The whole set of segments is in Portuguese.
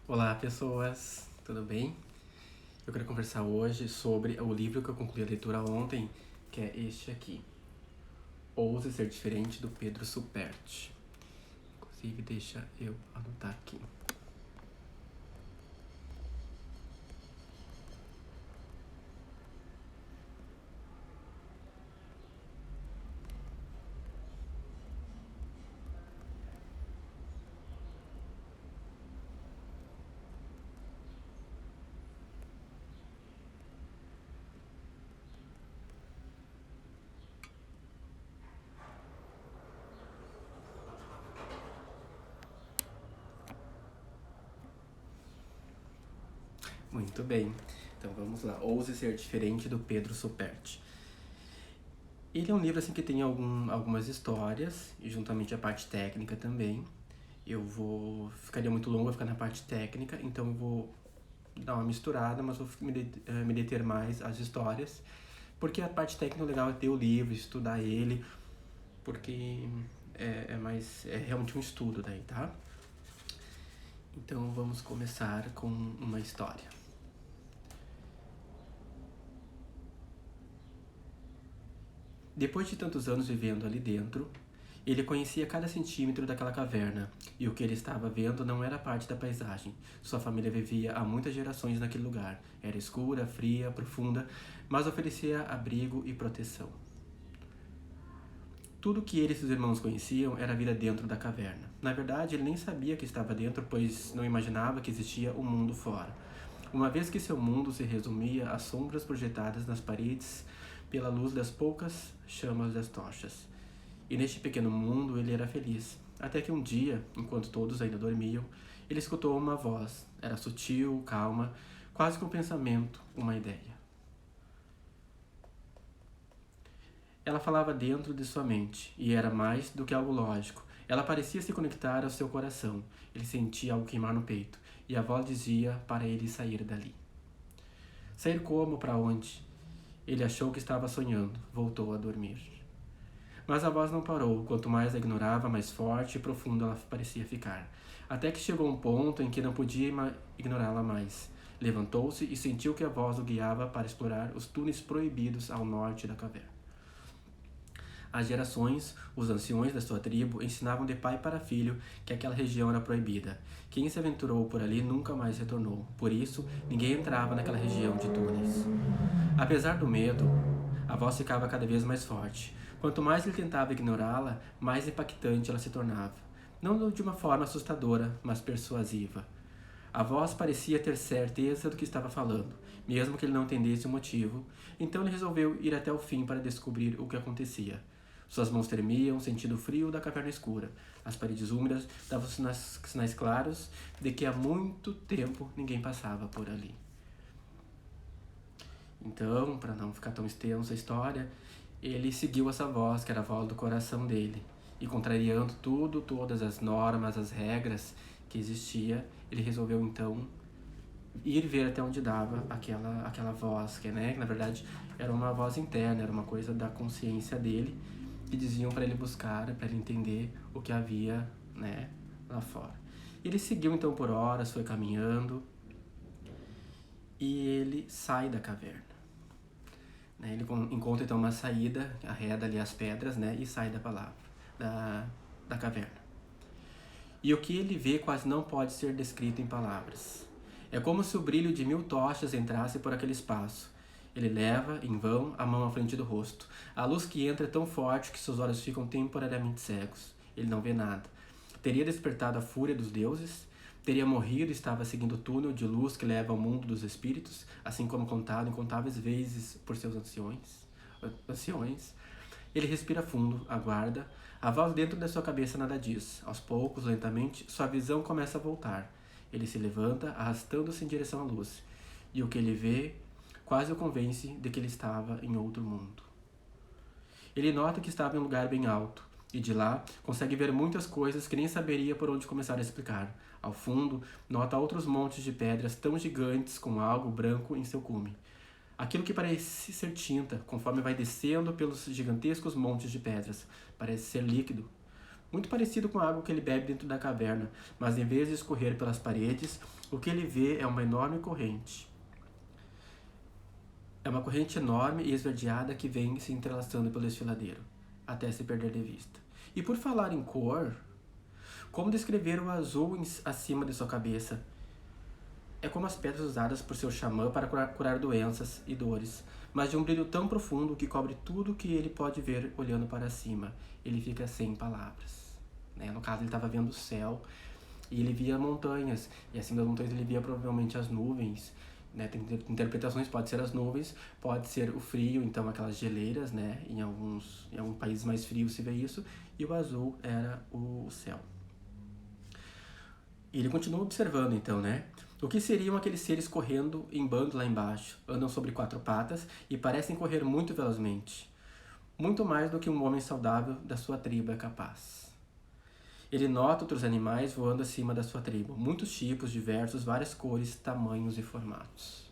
Olá, pessoas, tudo bem? Eu quero conversar hoje sobre o livro que eu concluí a leitura ontem, que é este aqui, Ouse Ser Diferente, do Pedro Superti. Inclusive, deixa eu anotar aqui. Muito bem, então vamos lá, Ouse Ser Diferente, do Pedro Superti. Ele é um livro assim que tem algumas histórias, e juntamente a parte técnica também. Ficaria muito longo, vai ficar na parte técnica, então eu vou dar uma misturada, mas vou me deter mais às histórias, porque a parte técnica legal é ter o livro, estudar ele, porque é realmente um estudo daí, tá? Então vamos começar com uma história. Depois de tantos anos vivendo ali dentro, ele conhecia cada centímetro daquela caverna, e o que ele estava vendo não era parte da paisagem. Sua família vivia há muitas gerações naquele lugar. Era escura, fria, profunda, mas oferecia abrigo e proteção. Tudo que ele e seus irmãos conheciam era a vida dentro da caverna. Na verdade, ele nem sabia que estava dentro, pois não imaginava que existia um mundo fora. Uma vez que seu mundo se resumia a sombras projetadas nas paredes pela luz das poucas chamas das tochas. E neste pequeno mundo ele era feliz. Até que um dia, enquanto todos ainda dormiam, ele escutou uma voz. Era sutil, calma, quase que um pensamento, uma ideia. Ela falava dentro de sua mente, e era mais do que algo lógico. Ela parecia se conectar ao seu coração. Ele sentia algo queimar no peito, e a voz dizia para ele sair dali. Sair como? Para onde? Ele achou que estava sonhando. Voltou a dormir. Mas a voz não parou. Quanto mais a ignorava, mais forte e profunda ela parecia ficar. Até que chegou um ponto em que não podia ignorá-la mais. Levantou-se e sentiu que a voz o guiava para explorar os túneis proibidos ao norte da caverna. As gerações, os anciões da sua tribo, ensinavam de pai para filho que aquela região era proibida. Quem se aventurou por ali nunca mais retornou. Por isso, ninguém entrava naquela região de túneis. Apesar do medo, a voz ficava cada vez mais forte. Quanto mais ele tentava ignorá-la, mais impactante ela se tornava. Não de uma forma assustadora, mas persuasiva. A voz parecia ter certeza do que estava falando, mesmo que ele não entendesse o motivo, então ele resolveu ir até o fim para descobrir o que acontecia. Suas mãos tremiam, sentindo o frio da caverna escura. As paredes úmidas davam sinais claros de que há muito tempo ninguém passava por ali. Então, para não ficar tão extensa a história, ele seguiu essa voz, que era a voz do coração dele. E contrariando tudo, todas as normas, as regras que existia, ele resolveu então ir ver até onde dava aquela voz, que na verdade era uma voz interna, era uma coisa da consciência dele, que diziam para ele buscar, para ele entender o que havia, lá fora. Ele seguiu então por horas, foi caminhando, e ele sai da caverna. Ele encontra então uma saída, arreda ali as pedras, e sai da caverna. E o que ele vê quase não pode ser descrito em palavras. É como se o brilho de 1000 tochas entrasse por aquele espaço. Ele leva, em vão, a mão à frente do rosto. A luz que entra é tão forte que seus olhos ficam temporariamente cegos. Ele não vê nada. Teria despertado a fúria dos deuses? Teria morrido e estava seguindo o túnel de luz que leva ao mundo dos espíritos, assim como contado incontáveis vezes por seus anciões. Ele respira fundo, aguarda. A voz dentro da sua cabeça nada diz. Aos poucos, lentamente, sua visão começa a voltar. Ele se levanta, arrastando-se em direção à luz. E o que ele vê quase o convence de que ele estava em outro mundo. Ele nota que estava em um lugar bem alto, e de lá consegue ver muitas coisas que nem saberia por onde começar a explicar. Ao fundo, nota outros montes de pedras tão gigantes com algo branco em seu cume. Aquilo que parece ser tinta, conforme vai descendo pelos gigantescos montes de pedras, parece ser líquido. muito parecido com a água que ele bebe dentro da caverna, mas em vez de escorrer pelas paredes, o que ele vê é uma enorme corrente. É uma corrente enorme e esverdeada que vem se entrelaçando pelo desfiladeiro, até se perder de vista. E por falar em cor, como descrever o azul acima de sua cabeça? É como as pedras usadas por seu xamã para curar doenças e dores, mas de um brilho tão profundo que cobre tudo que ele pode ver olhando para cima. Ele fica sem palavras. No caso, ele estava vendo o céu e ele via montanhas, e acima das montanhas ele via provavelmente as nuvens. Tem interpretações, pode ser as nuvens, pode ser o frio, então aquelas geleiras, em alguns países mais frios se vê isso, e o azul era o céu. E ele continua observando, então, O que seriam aqueles seres correndo em bando lá embaixo? Andam sobre 4 patas e parecem correr muito velozmente. Muito mais do que um homem saudável da sua tribo é capaz. Ele nota outros animais voando acima da sua tribo. Muitos tipos diversos, várias cores, tamanhos e formatos.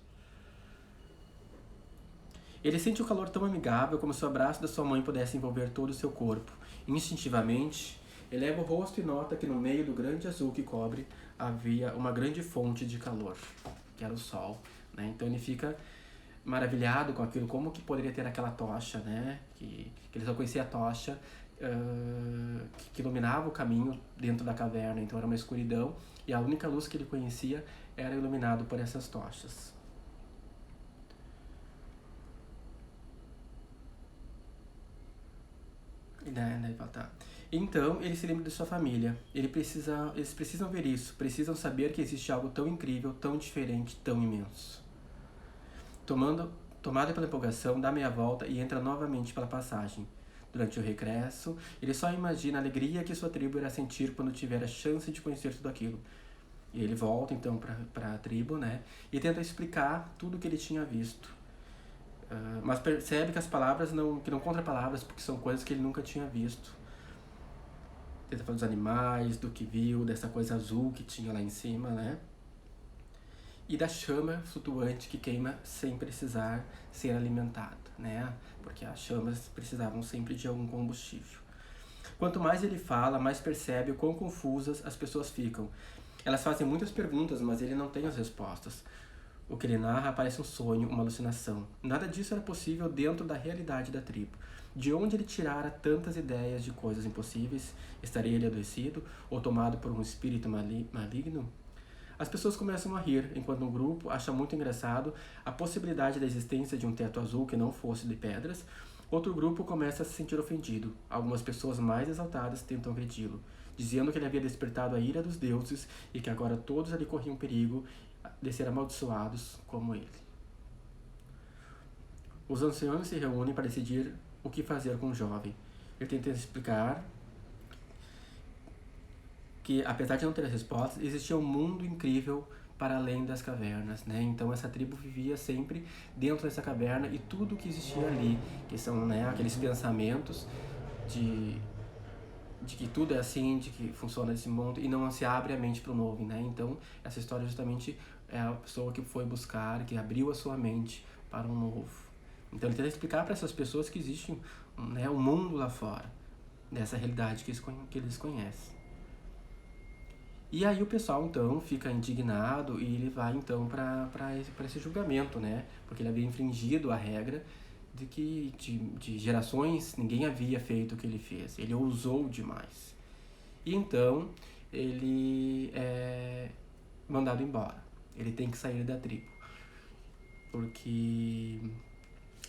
Ele sente o calor tão amigável como se o abraço da sua mãe pudesse envolver todo o seu corpo. Instintivamente, eleva o rosto e nota que no meio do grande azul que cobre havia uma grande fonte de calor, que era o sol. Então ele fica maravilhado com aquilo, como que poderia ter aquela tocha, que ele só conhecia a tocha, que iluminava o caminho dentro da caverna. Então era uma escuridão e a única luz que ele conhecia era iluminado por essas tochas. Então ele se lembra de sua família. Eles precisam ver isso, precisam saber que existe algo tão incrível, tão diferente, tão imenso. Tomado pela empolgação, dá meia volta e entra novamente pela passagem. Durante o regresso, ele só imagina a alegria que sua tribo irá sentir quando tiver a chance de conhecer tudo aquilo. E ele volta então para a tribo, e tenta explicar tudo o que ele tinha visto. Mas percebe que as palavras que não contra palavras, porque são coisas que ele nunca tinha visto. Tenta falar dos animais, do que viu, dessa coisa azul que tinha lá em cima, E da chama flutuante que queima sem precisar ser alimentada, Porque as chamas precisavam sempre de algum combustível. Quanto mais ele fala, mais percebe o quão confusas as pessoas ficam. Elas fazem muitas perguntas, mas ele não tem as respostas. O que ele narra parece um sonho, uma alucinação. Nada disso era possível dentro da realidade da tribo. De onde ele tirara tantas ideias de coisas impossíveis? Estaria ele adoecido ou tomado por um espírito maligno? As pessoas começam a rir, enquanto um grupo acha muito engraçado a possibilidade da existência de um teto azul que não fosse de pedras. Outro grupo começa a se sentir ofendido. Algumas pessoas mais exaltadas tentam agredi-lo, dizendo que ele havia despertado a ira dos deuses e que agora todos ali corriam perigo de ser amaldiçoados como ele. Os anciãos se reúnem para decidir o que fazer com o jovem. Ele tenta explicar que, apesar de não ter as respostas, existia um mundo incrível para além das cavernas, Então essa tribo vivia sempre dentro dessa caverna e tudo que existia ali, que são aqueles pensamentos de que tudo é assim, de que funciona desse mundo e não se abre a mente para o novo, Então essa história justamente é a pessoa que foi buscar, que abriu a sua mente para um novo. Então ele tenta explicar para essas pessoas que existe um mundo lá fora, dessa realidade que eles conhecem. E aí o pessoal, então, fica indignado e ele vai, então, para esse julgamento, Porque ele havia infringido a regra de que de gerações ninguém havia feito o que ele fez. Ele ousou demais. E então ele é mandado embora. Ele tem que sair da tribo. Porque,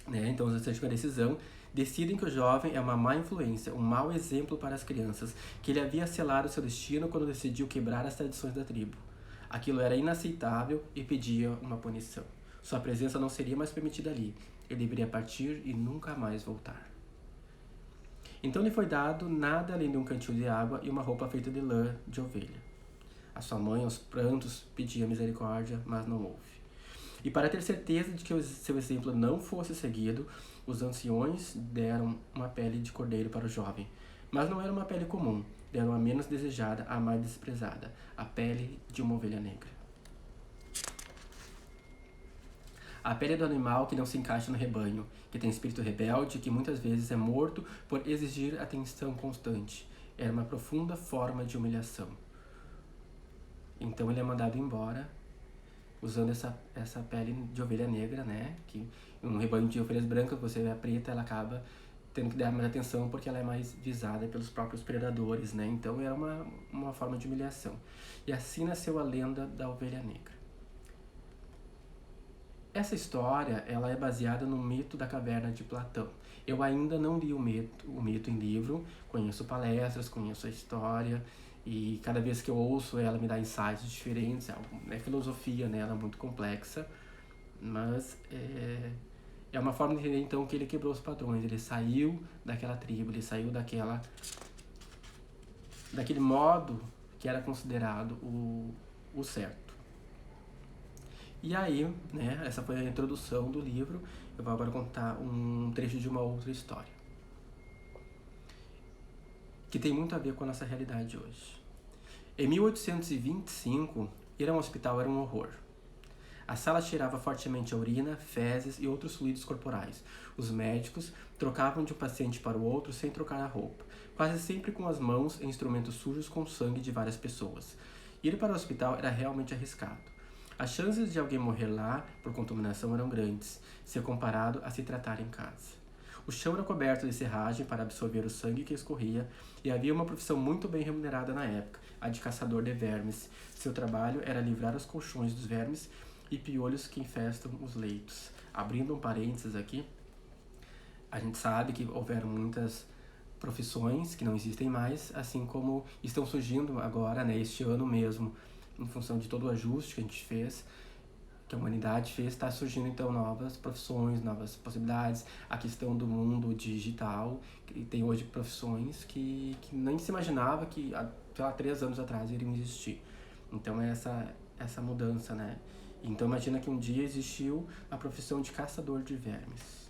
então os ancestrais com a decisão decidem que o jovem é uma má influência, um mau exemplo para as crianças, que ele havia selado seu destino quando decidiu quebrar as tradições da tribo. Aquilo era inaceitável e pedia uma punição. Sua presença não seria mais permitida ali. Ele deveria partir e nunca mais voltar. Então lhe foi dado nada além de um cantil de água e uma roupa feita de lã de ovelha. A sua mãe, aos prantos, pedia misericórdia, mas não houve. E para ter certeza de que seu exemplo não fosse seguido, os anciões deram uma pele de cordeiro para o jovem. Mas não era uma pele comum, deram a menos desejada, a mais desprezada, a pele de uma ovelha negra. A pele do animal que não se encaixa no rebanho, que tem espírito rebelde e que muitas vezes é morto por exigir atenção constante. Era uma profunda forma de humilhação. Então ele é mandado embora, usando essa pele de ovelha negra, né? Que um rebanho de ovelhas brancas, você vê a preta, ela acaba tendo que dar mais atenção porque ela é mais visada pelos próprios predadores, né? Então era uma forma de humilhação. E assim nasceu a lenda da ovelha negra. Essa história, ela é baseada no mito da caverna de Platão. Eu ainda não li o mito em livro, conheço palestras, conheço a história, e cada vez que eu ouço ela me dá insights diferentes, é filosofia, né? Ela é muito complexa, mas é uma forma de entender então que ele quebrou os padrões, ele saiu daquela tribo, ele saiu daquele modo que era considerado o certo. E aí, né, essa foi a introdução do livro. Eu vou agora contar um trecho de uma outra história, que tem muito a ver com a nossa realidade hoje. Em 1825, ir a um hospital era um horror. A sala cheirava fortemente a urina, fezes e outros fluidos corporais. Os médicos trocavam de um paciente para o outro sem trocar a roupa, quase sempre com as mãos em instrumentos sujos com sangue de várias pessoas. Ir para o hospital era realmente arriscado. As chances de alguém morrer lá por contaminação eram grandes, se comparado a se tratar em casa. O chão era coberto de serragem para absorver o sangue que escorria, e havia uma profissão muito bem remunerada na época, a de caçador de vermes. Seu trabalho era livrar os colchões dos vermes e piolhos que infestam os leitos. Abrindo um parênteses aqui, a gente sabe que houveram muitas profissões que não existem mais, assim como estão surgindo agora, né, este ano mesmo, em função de todo o ajuste que a gente fez, que a humanidade fez, está surgindo então novas profissões, novas possibilidades. A questão do mundo digital, que tem hoje profissões que nem se imaginava que há 3 anos atrás iriam existir. Então é essa mudança, né? Então imagina que um dia existiu a profissão de caçador de vermes.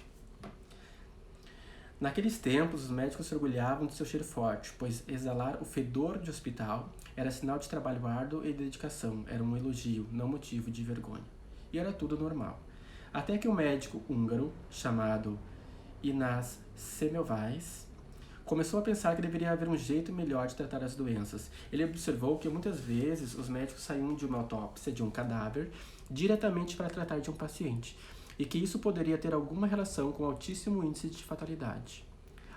Naqueles tempos, os médicos se orgulhavam de seu cheiro forte, pois exalar o fedor de hospital era sinal de trabalho árduo e dedicação, era um elogio, não motivo de vergonha. E era tudo normal. Até que um médico húngaro, chamado Inácio Semmelweis, começou a pensar que deveria haver um jeito melhor de tratar as doenças. Ele observou que muitas vezes os médicos saíam de uma autópsia de um cadáver diretamente para tratar de um paciente, e que isso poderia ter alguma relação com o altíssimo índice de fatalidade.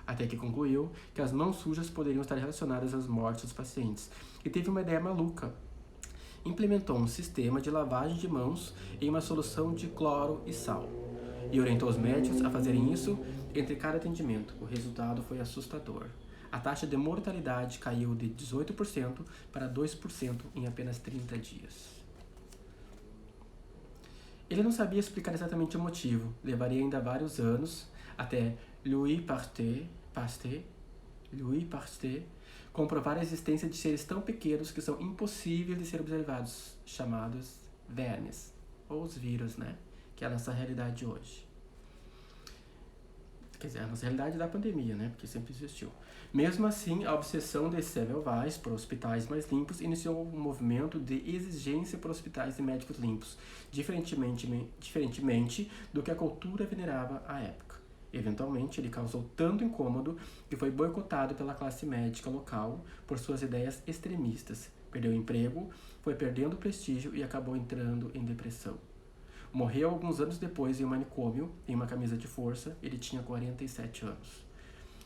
Até que concluiu que as mãos sujas poderiam estar relacionadas às mortes dos pacientes, e teve uma ideia maluca. Implementou um sistema de lavagem de mãos em uma solução de cloro e sal, e orientou os médicos a fazerem isso entre cada atendimento. O resultado foi assustador. A taxa de mortalidade caiu de 18% para 2% em apenas 30 dias. Ele não sabia explicar exatamente o motivo. Levaria ainda vários anos até Louis Pasteur comprovar a existência de seres tão pequenos que são impossíveis de ser observados, chamados vermes, ou os vírus, né? Que é a nossa realidade hoje. Quer dizer, a nossa realidade da pandemia, né? Porque sempre existiu. Mesmo assim, a obsessão de Semmelweis por hospitais mais limpos iniciou um movimento de exigência por hospitais e médicos limpos, diferentemente do que a cultura venerava à época. Eventualmente, ele causou tanto incômodo que foi boicotado pela classe médica local por suas ideias extremistas. Perdeu o emprego, foi perdendo prestígio e acabou entrando em depressão. Morreu alguns anos depois em um manicômio, em uma camisa de força. Ele tinha 47 anos.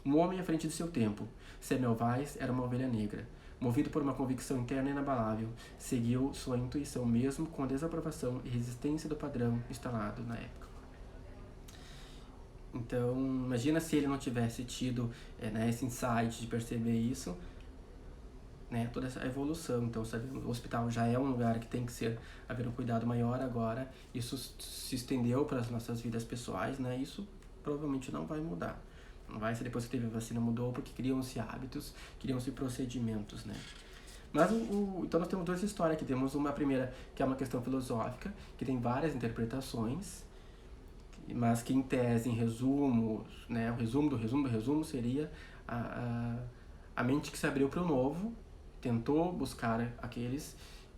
Um homem à frente de seu tempo. Semmelweis era uma ovelha negra. Movido por uma convicção interna inabalável, seguiu sua intuição mesmo com a desaprovação e resistência do padrão instalado na época. Então, imagina se ele não tivesse tido esse insight de perceber isso, né, toda essa evolução. Então, sabe, o hospital já é um lugar que tem que haver um cuidado maior agora. Isso se estendeu para as nossas vidas pessoais, né? Isso provavelmente não vai mudar. Não vai ser depois que teve a vacina mudou, porque criam-se hábitos, criam-se procedimentos, né? Mas então nós temos 2 histórias aqui. Temos uma primeira que é uma questão filosófica, que tem várias interpretações, mas que em tese, em resumo, né, o resumo do resumo seria a mente que se abriu para o novo, tentou buscar aqueles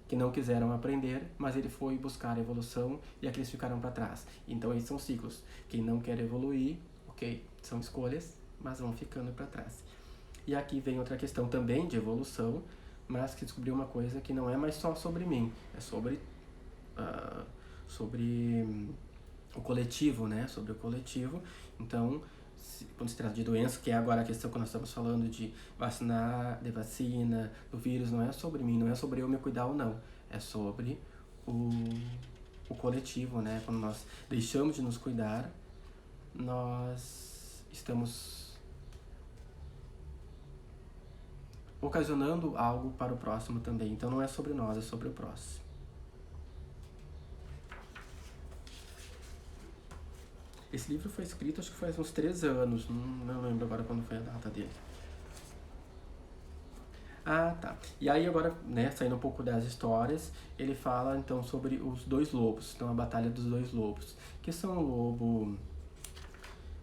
que não quiseram aprender, mas ele foi buscar a evolução e aqueles ficaram para trás. Então esses são ciclos. Quem não quer evoluir, ok, são escolhas, mas vão ficando para trás. E aqui vem outra questão também de evolução, mas que descobriu uma coisa que não é mais só sobre mim, é sobre o coletivo, né? Sobre o coletivo. Então, quando se trata de doença, que é agora a questão que nós estamos falando de vacinar, de vacina, do vírus, não é sobre mim, não é sobre eu me cuidar ou não, é sobre o, o coletivo, né? Quando nós deixamos de nos cuidar, nós estamos ocasionando algo para o próximo também. Então não é sobre nós, é sobre o próximo. Esse livro foi escrito, acho que faz uns 3 anos, não lembro agora quando foi a data dele. Ah, tá. E aí agora, né, saindo um pouco das histórias, ele fala então sobre os 2 lobos, então a batalha dos 2 lobos, que são o lobo...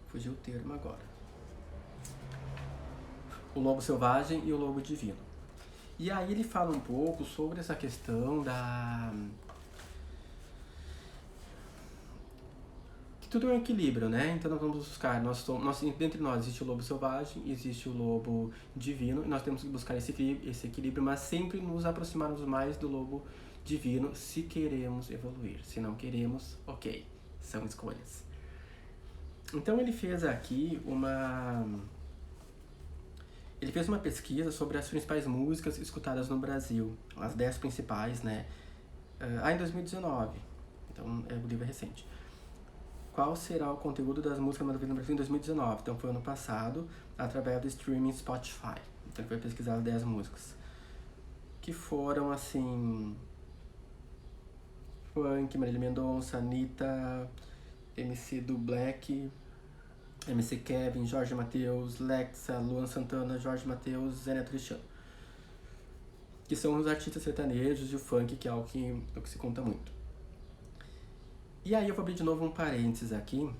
Fugiu o termo agora. O lobo selvagem e o lobo divino. E aí ele fala um pouco sobre essa questão da... que tudo é um equilíbrio, né? Então nós vamos buscar, entre nós existe o lobo selvagem, existe o lobo divino, e nós temos que buscar esse equilíbrio, mas sempre nos aproximarmos mais do lobo divino se queremos evoluir. Se não queremos, ok, são escolhas. Então ele fez aqui Ele fez uma pesquisa sobre as principais músicas escutadas no Brasil, as 10 principais, né? Em 2019, então o livro é recente. Qual será o conteúdo das músicas mais ouvidas no Brasil em 2019? Então foi ano passado, através do streaming Spotify. Então ele foi pesquisar as 10 músicas. Que foram, assim... Funk, Marília Mendonça, Anitta, MC do Black, MC Kevin, Jorge Mateus, Lexa, Luan Santana, Jorge Mateus, Zé Neto Cristiano. Que são os artistas sertanejos e o funk, que é o que se conta muito. E aí eu vou abrir de novo um parênteses aqui.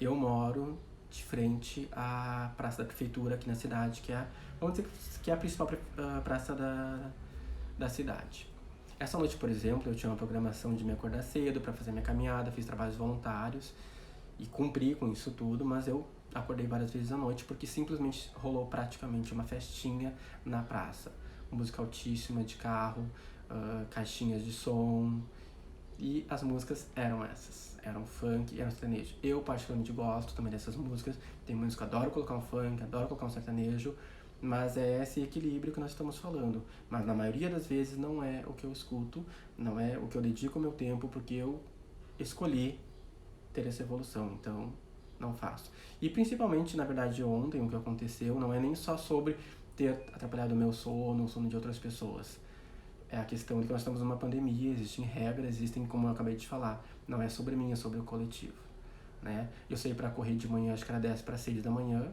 Eu moro de frente à Praça da Prefeitura aqui na cidade, vamos dizer que é a principal praça da cidade. Essa noite, por exemplo, eu tinha uma programação de me acordar cedo para fazer minha caminhada, fiz trabalhos voluntários e cumpri com isso tudo, mas eu acordei várias vezes à noite porque simplesmente rolou praticamente uma festinha na praça. Música altíssima de carro, caixinhas de som, e as músicas eram essas, eram funk, eram sertanejo. Eu particularmente gosto também dessas músicas, tem músicas que adoro colocar um funk, adoro colocar um sertanejo, mas é esse equilíbrio que nós estamos falando. Mas na maioria das vezes não é o que eu escuto, não é o que eu dedico o meu tempo, porque eu escolhi ter essa evolução, então não faço. E principalmente, na verdade, ontem o que aconteceu não é nem só sobre ter atrapalhado o meu sono, o sono de outras pessoas. É a questão de que nós estamos numa pandemia, existem regras, existem, como eu acabei de falar, não é sobre mim, é sobre o coletivo, né? Eu saí para correr de manhã, acho que era 10 para 6 da manhã,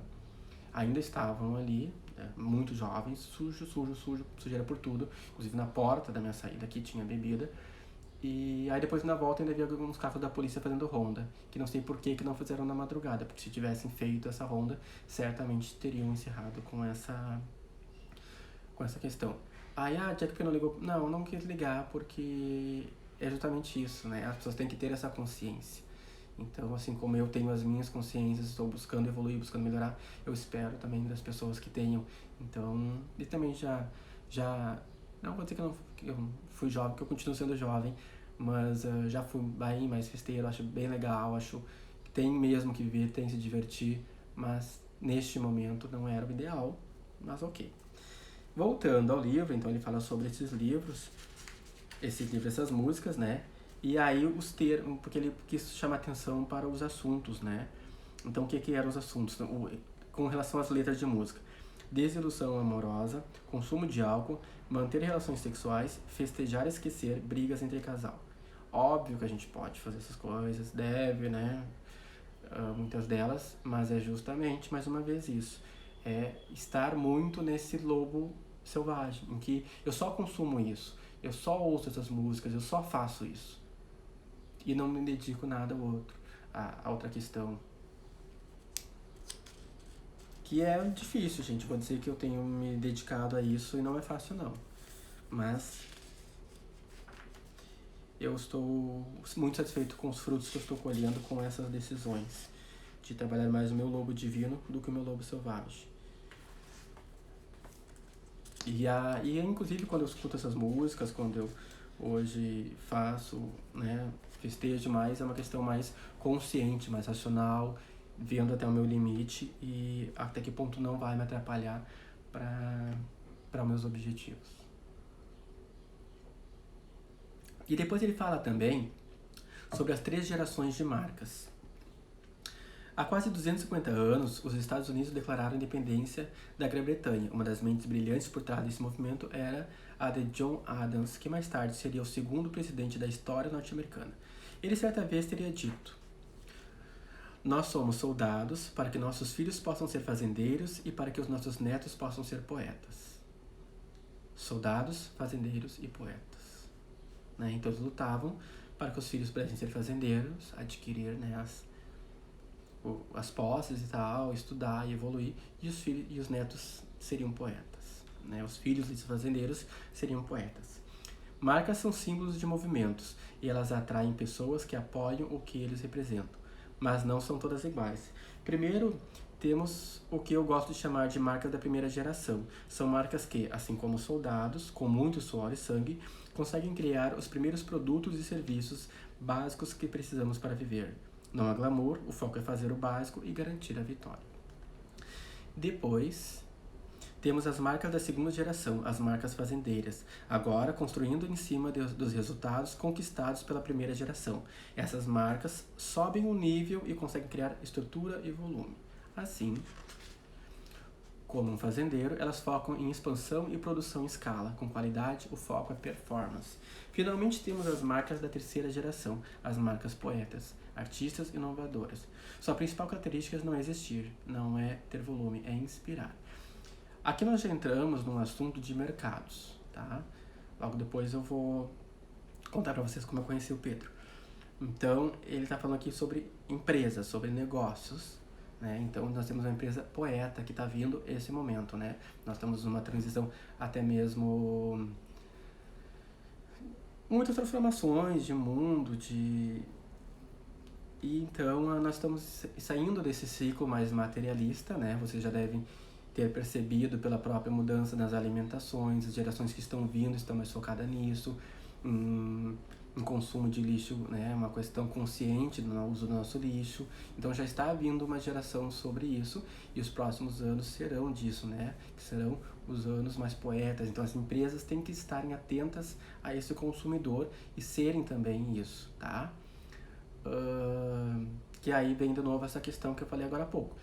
ainda estavam ali, muito jovens, sujeira por tudo, inclusive na porta da minha saída aqui tinha bebida, e aí depois na volta ainda havia alguns carros da polícia fazendo ronda, que não sei por que não fizeram na madrugada, porque se tivessem feito essa ronda, certamente teriam encerrado com essa questão. Aí, Jack, por que não ligou? Não quis ligar porque é justamente isso, né? As pessoas têm que ter essa consciência. Então, assim como eu tenho as minhas consciências, estou buscando evoluir, buscando melhorar, eu espero também das pessoas que tenham. Então, e também não vou dizer que eu fui jovem, que eu continuo sendo jovem, mas já fui bem mais festeiro, acho bem legal, acho que tem mesmo que viver, tem que se divertir, mas neste momento não era o ideal, mas ok. Voltando ao livro, então ele fala sobre esses livros, essas músicas, né? E aí os termos, porque ele quis chamar atenção para os assuntos, né? Então o que eram os assuntos? Com relação às letras de música. Desilusão amorosa, consumo de álcool, manter relações sexuais, festejar e esquecer, brigas entre casal. Óbvio que a gente pode fazer essas coisas, deve, né? Muitas delas, mas é justamente, mais uma vez, isso. É estar muito nesse lobo selvagem, em que eu só consumo isso, eu só ouço essas músicas, eu só faço isso. E não me dedico nada ao outro. A outra questão. Que é difícil, gente. Vou dizer que eu tenho me dedicado a isso e não é fácil, não. Mas eu estou muito satisfeito com os frutos que eu estou colhendo com essas decisões. De trabalhar mais o meu lobo divino do que o meu lobo selvagem. E inclusive quando eu escuto essas músicas, quando eu hoje faço, né, festejo mais, é uma questão mais consciente, mais racional, vendo até o meu limite e até que ponto não vai me atrapalhar para meus objetivos. E depois ele fala também sobre as 3 gerações de marcas. Há quase 250 anos, os Estados Unidos declararam a independência da Grã-Bretanha. Uma das mentes brilhantes por trás desse movimento era a de John Adams, que mais tarde seria o segundo presidente da história norte-americana. Ele certa vez teria dito: "Nós somos soldados para que nossos filhos possam ser fazendeiros e para que os nossos netos possam ser poetas." Soldados, fazendeiros e poetas. Né? Então eles lutavam para que os filhos pudessem ser fazendeiros, adquirir, né, as posses e tal, estudar e evoluir, e os netos seriam poetas. Né? Os filhos desses fazendeiros seriam poetas. Marcas são símbolos de movimentos e elas atraem pessoas que apoiam o que eles representam, mas não são todas iguais. Primeiro, temos o que eu gosto de chamar de marcas da primeira geração. São marcas que, assim como soldados, com muito suor e sangue, conseguem criar os primeiros produtos e serviços básicos que precisamos para viver. Não há glamour, o foco é fazer o básico e garantir a vitória. Depois, temos as marcas da segunda geração, as marcas fazendeiras, agora construindo em cima dos resultados conquistados pela primeira geração. Essas marcas sobem o nível e conseguem criar estrutura e volume. Assim, como um fazendeiro, elas focam em expansão e produção em escala. Com qualidade, o foco é performance. Finalmente, temos as marcas da terceira geração, as marcas poetas, artistas inovadoras. Sua principal característica não é existir, não é ter volume, é inspirar. Aqui nós já entramos num assunto de mercados, tá? Logo depois eu vou contar para vocês como eu conheci o Pedro. Então, ele está falando aqui sobre empresas, sobre negócios, né? Então, nós temos uma empresa poeta que está vindo esse momento, né? Nós estamos numa transição até mesmo muitas transformações de mundo, E então nós estamos saindo desse ciclo mais materialista, né? Vocês já devem ter percebido pela própria mudança nas alimentações, as gerações que estão vindo estão mais focadas nisso, em consumo de lixo, né? Uma questão consciente do uso do nosso lixo. Então já está vindo uma geração sobre isso e os próximos anos serão disso, né? Que serão os anos mais poetas. Então as empresas têm que estarem atentas a esse consumidor e serem também isso, tá? Que aí vem de novo essa questão que eu falei agora há pouco,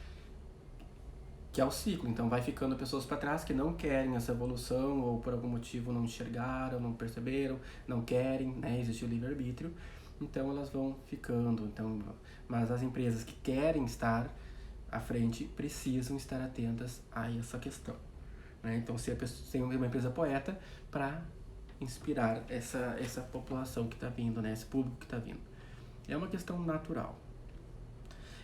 que é o ciclo. Então vai ficando pessoas para trás que não querem essa evolução ou por algum motivo não enxergaram, não perceberam, não querem, né? Existe o livre-arbítrio, então elas vão ficando. Então, mas as empresas que querem estar à frente precisam estar atentas a essa questão, né? Então ser uma empresa poeta para inspirar essa população que está vindo, né? Esse público que está vindo. É uma questão natural.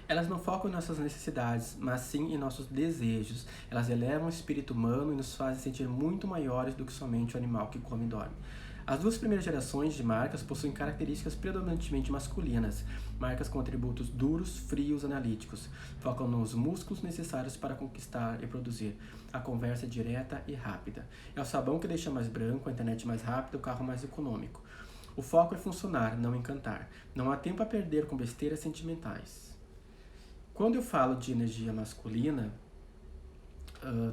Elas não focam em nossas necessidades, mas sim em nossos desejos. Elas elevam o espírito humano e nos fazem sentir muito maiores do que somente o animal que come e dorme. As 2 primeiras gerações de marcas possuem características predominantemente masculinas, marcas com atributos duros, frios, analíticos. Focam nos músculos necessários para conquistar e produzir. A conversa é direta e rápida. É o sabão que deixa mais branco, a internet mais rápida, o carro mais econômico. O foco é funcionar, não encantar. Não há tempo a perder com besteiras sentimentais. Quando eu falo de energia masculina,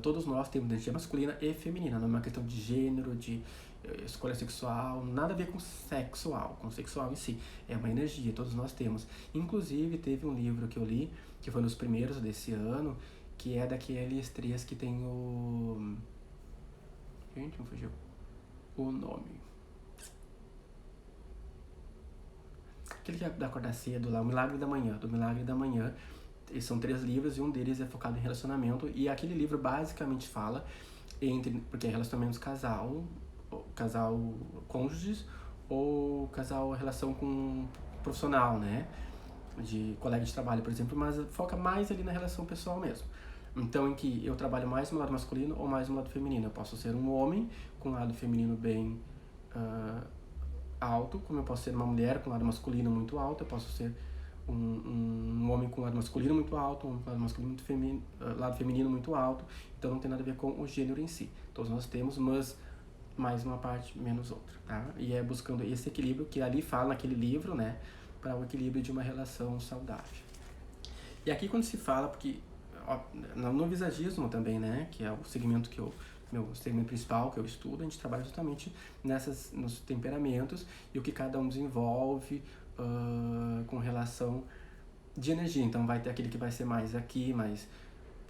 todos nós temos energia masculina e feminina. Não é uma questão de gênero, de escolha sexual, nada a ver com sexual em si. É uma energia, todos nós temos. Inclusive, teve um livro que eu li, que foi um dos primeiros desse ano, que é daqueles 3 que tem o... Gente, não fugiu o nome. Aquele que é da acordar cedo lá, o Milagre da Manhã, do Milagre da Manhã. São 3 livros e um deles é focado em relacionamento. E aquele livro basicamente fala porque é relacionamentos casal cônjuges ou casal relação com profissional, né? De colega de trabalho, por exemplo, mas foca mais ali na relação pessoal mesmo. Então, em que eu trabalho mais no lado masculino ou mais no lado feminino. Eu posso ser um homem com um lado feminino bem alto, como eu posso ser uma mulher com um lado masculino muito alto, eu posso ser um homem com lado masculino muito alto, um homem com lado masculino muito feminino, lado feminino muito alto, então não tem nada a ver com o gênero em si. Todos nós temos, mas mais uma parte, menos outra, tá? E é buscando esse equilíbrio que ali fala naquele livro, né, para o equilíbrio de uma relação saudável. E aqui quando se fala, porque ó, no visagismo também, né, que é o segmento meu segmento principal que eu estudo, a gente trabalha justamente nos temperamentos e o que cada um desenvolve com relação de energia. Então vai ter aquele que vai ser mais aqui, mais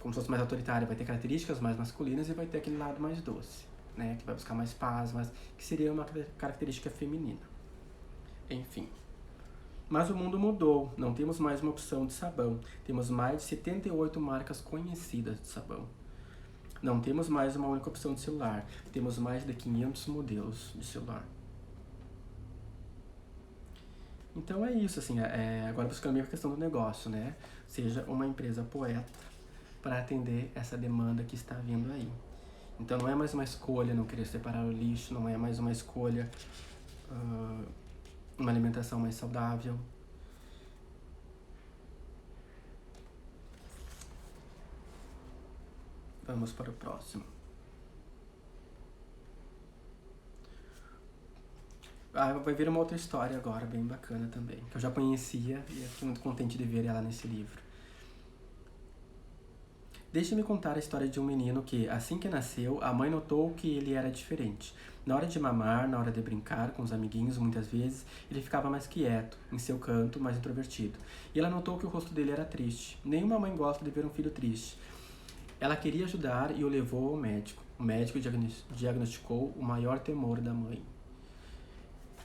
como se fosse mais autoritário, vai ter características mais masculinas e vai ter aquele lado mais doce, né, que vai buscar mais paz, mas que seria uma característica feminina. Enfim. Mas o mundo mudou, não temos mais uma opção de sabão, temos mais de 78 marcas conhecidas de sabão. Não temos mais uma única opção de celular, temos mais de 500 modelos de celular. Então é isso, assim, agora buscando meio a questão do negócio, né? Seja uma empresa poeta para atender essa demanda que está vindo aí. Então não é mais uma escolha não querer separar o lixo, não é mais uma escolha uma alimentação mais saudável. Vamos para o próximo. Vai vir uma outra história agora, bem bacana também, que eu já conhecia e fiquei muito contente de ver ela nesse livro. Deixe-me contar a história de um menino que, assim que nasceu, a mãe notou que ele era diferente. Na hora de mamar, na hora de brincar com os amiguinhos, muitas vezes, ele ficava mais quieto, em seu canto, mais introvertido. E ela notou que o rosto dele era triste. Nenhuma mãe gosta de ver um filho triste. Ela queria ajudar e o levou ao médico. O médico diagnosticou o maior temor da mãe.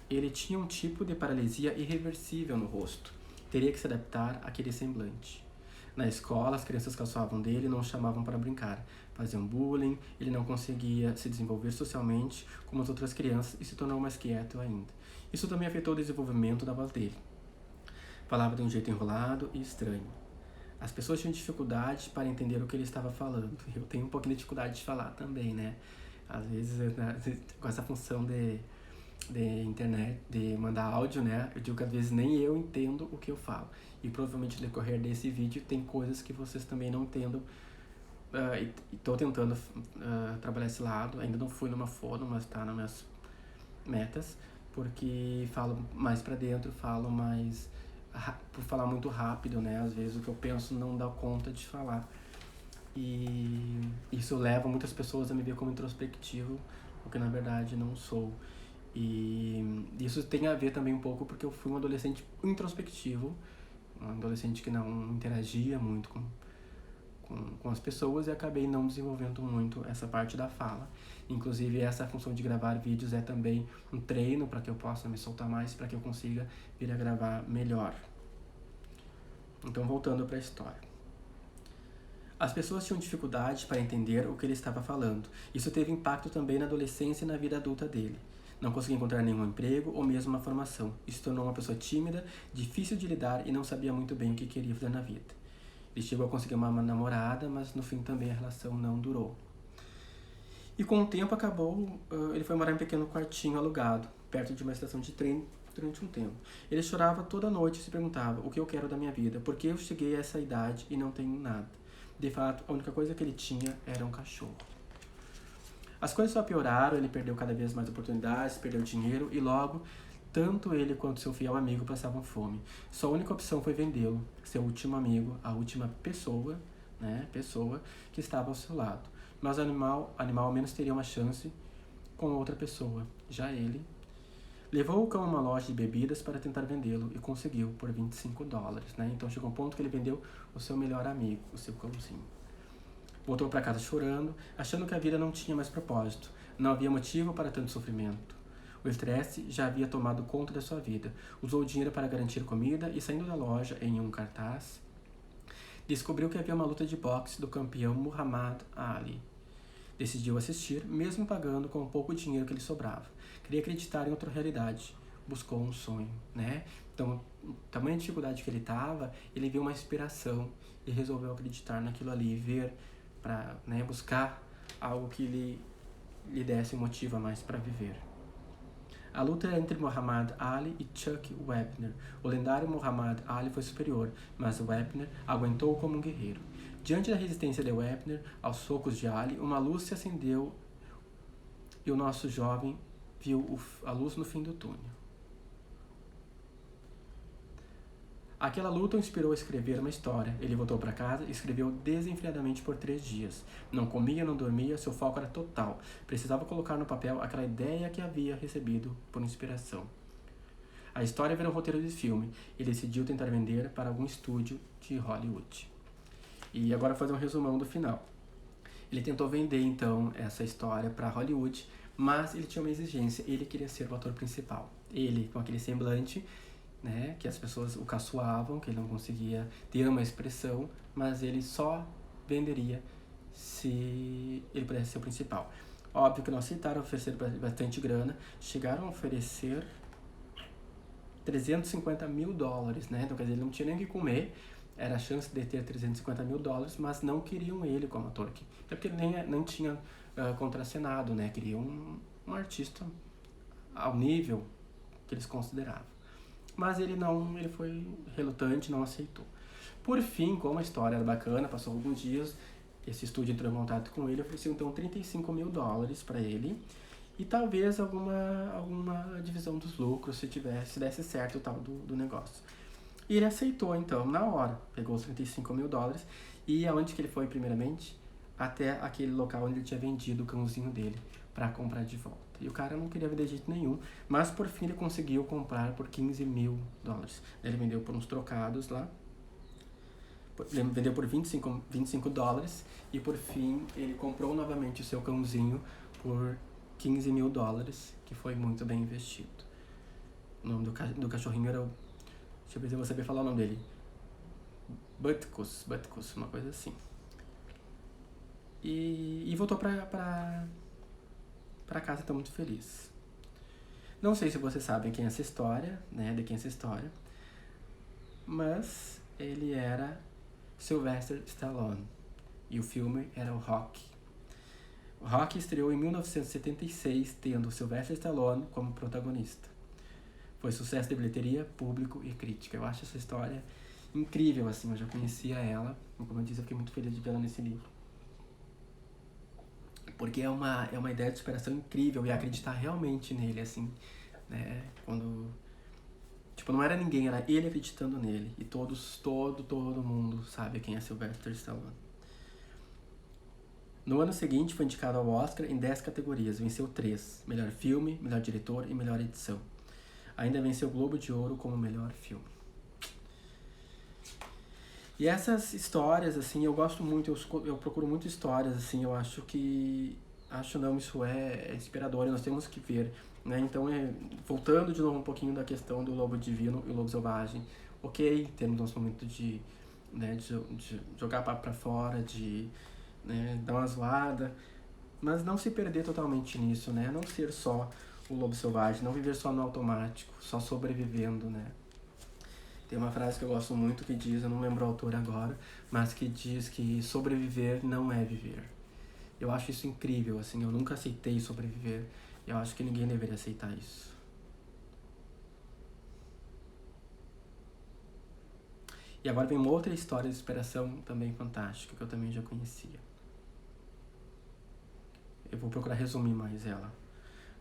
Ele tinha um tipo de paralisia irreversível no rosto. Teria que se adaptar àquele semblante. Na escola, as crianças caçoavam dele e não o chamavam para brincar. Faziam bullying, ele não conseguia se desenvolver socialmente como as outras crianças e se tornou mais quieto ainda. Isso também afetou o desenvolvimento da voz dele. Falava de um jeito enrolado e estranho. As pessoas tinham dificuldade para entender o que ele estava falando. Eu tenho um pouquinho de dificuldade de falar também, né? Às vezes, com essa função de internet, de mandar áudio, né? Eu digo que às vezes nem eu entendo o que eu falo. E provavelmente no decorrer desse vídeo tem coisas que vocês também não entendam. E estou tentando trabalhar esse lado. Ainda não fui numa fono, mas está nas minhas metas. Porque falo mais para dentro, falo mais... por falar muito rápido, né? Às vezes o que eu penso não dá conta de falar. E isso leva muitas pessoas a me ver como introspectivo, o que na verdade não sou. E isso tem a ver também um pouco porque eu fui um adolescente introspectivo, um adolescente que não interagia muito com as pessoas e acabei não desenvolvendo muito essa parte da fala. Inclusive essa função de gravar vídeos é também um treino para que eu possa me soltar mais, para que eu consiga vir a gravar melhor. Então voltando para a história. As pessoas tinham dificuldade para entender o que ele estava falando. Isso teve impacto também na adolescência e na vida adulta dele. Não conseguia encontrar nenhum emprego ou mesmo uma formação. Isso tornou uma pessoa tímida, difícil de lidar e não sabia muito bem o que queria fazer na vida. Ele chegou a conseguir uma namorada, mas no fim também a relação não durou. E com o tempo ele foi morar em um pequeno quartinho alugado, perto de uma estação de trem durante um tempo. Ele chorava toda noite e se perguntava o que eu quero da minha vida, por que eu cheguei a essa idade e não tenho nada. De fato, a única coisa que ele tinha era um cachorro. As coisas só pioraram, ele perdeu cada vez mais oportunidades, perdeu dinheiro e logo, tanto ele quanto seu fiel amigo passavam fome. Sua única opção foi vendê-lo, seu último amigo, a última pessoa que estava ao seu lado. Mas o animal ao menos teria uma chance com outra pessoa. Já ele levou o cão a uma loja de bebidas para tentar vendê-lo e conseguiu por $25, né? Então chegou um ponto que ele vendeu o seu melhor amigo, o seu cãozinho. Voltou para casa chorando, achando que a vida não tinha mais propósito. Não havia motivo para tanto sofrimento. O estresse já havia tomado conta da sua vida. Usou o dinheiro para garantir comida e, saindo da loja em um cartaz, descobriu que havia uma luta de boxe do campeão Muhammad Ali. Decidiu assistir, mesmo pagando com o pouco dinheiro que lhe sobrava. Queria acreditar em outra realidade. Buscou um sonho, né? Então, tamanha dificuldade que ele estava, ele viu uma inspiração e resolveu acreditar naquilo ali, ver para, né, buscar algo que lhe desse um motivo a mais para viver. A luta entre Muhammad Ali e Chuck Wepner. O lendário Muhammad Ali foi superior, mas Wepner aguentou como um guerreiro. Diante da resistência de Wepner aos socos de Ali, uma luz se acendeu e o nosso jovem viu a luz no fim do túnel. Aquela luta o inspirou a escrever uma história. Ele voltou para casa e escreveu desenfreadamente por 3 dias. Não comia, não dormia, seu foco era total. Precisava colocar no papel aquela ideia que havia recebido por inspiração. A história virou um roteiro de filme e decidiu tentar vender para algum estúdio de Hollywood. E agora vou fazer um resumão do final. Ele tentou vender, então, essa história para Hollywood, mas ele tinha uma exigência. Ele queria ser o ator principal. Ele, com aquele semblante, né, que as pessoas o caçoavam, que ele não conseguia ter uma expressão, mas ele só venderia se ele pudesse ser o principal. Óbvio que não aceitaram, oferecer bastante grana, chegaram a oferecer $350 mil, né? Então, quer dizer, ele não tinha nem o que comer, era a chance de ter $350 mil, mas não queriam ele como ator, até porque ele nem tinha contracenado, né? Queriam um artista ao nível que eles consideravam. Mas ele foi relutante, não aceitou. Por fim, como a história era bacana, passou alguns dias, esse estúdio entrou em contato com ele, ofereceu então $35 mil para ele e talvez alguma divisão dos lucros se desse certo o tal do negócio. E ele aceitou então, na hora, pegou os $35 mil e aonde que ele foi primeiramente? Até aquele local onde ele tinha vendido o cãozinho dele para comprar de volta. E o cara não queria vender de jeito nenhum, mas por fim ele conseguiu comprar por $15 mil. Ele vendeu por uns trocados lá, ele vendeu por $25 e por fim ele comprou novamente o seu cãozinho por $15 mil, que foi muito bem investido. O nome do cachorrinho era, deixa eu ver se eu vou saber falar o nome dele, Butkus, uma coisa assim. E voltou pra casa, tá muito feliz. Não sei se vocês sabem quem é essa história, né, de quem é essa história, mas ele era Sylvester Stallone e o filme era o Rocky. O Rocky estreou em 1976, tendo Sylvester Stallone como protagonista. Foi sucesso de bilheteria, público e crítica. Eu acho essa história incrível, assim, eu já conhecia ela, e como eu disse, eu fiquei muito feliz de vê-la nesse livro. Porque é uma ideia de superação incrível e acreditar realmente nele, assim, né? Quando, tipo, não era ninguém, era ele acreditando nele. E todo mundo sabe quem é Sylvester Stallone. No ano seguinte, foi indicado ao Oscar em 10 categorias. Venceu 3. Melhor filme, melhor diretor e melhor edição. Ainda venceu o Globo de Ouro como melhor filme. E essas histórias, assim, eu gosto muito, eu procuro muito histórias, assim, eu acho que... isso é inspirador e nós temos que ver, né? Então, voltando de novo um pouquinho da questão do lobo divino e o lobo selvagem, ok, temos nosso momento de jogar papo pra fora, de, né, dar uma zoada, mas não se perder totalmente nisso, né? Não ser só o lobo selvagem, não viver só no automático, só sobrevivendo, né? Tem uma frase que eu gosto muito que diz, eu não lembro o autor agora, mas que diz que sobreviver não é viver. Eu acho isso incrível, assim, eu nunca aceitei sobreviver. Eu acho que ninguém deveria aceitar isso. E agora vem uma outra história de superação também fantástica, que eu também já conhecia. Eu vou procurar resumir mais ela.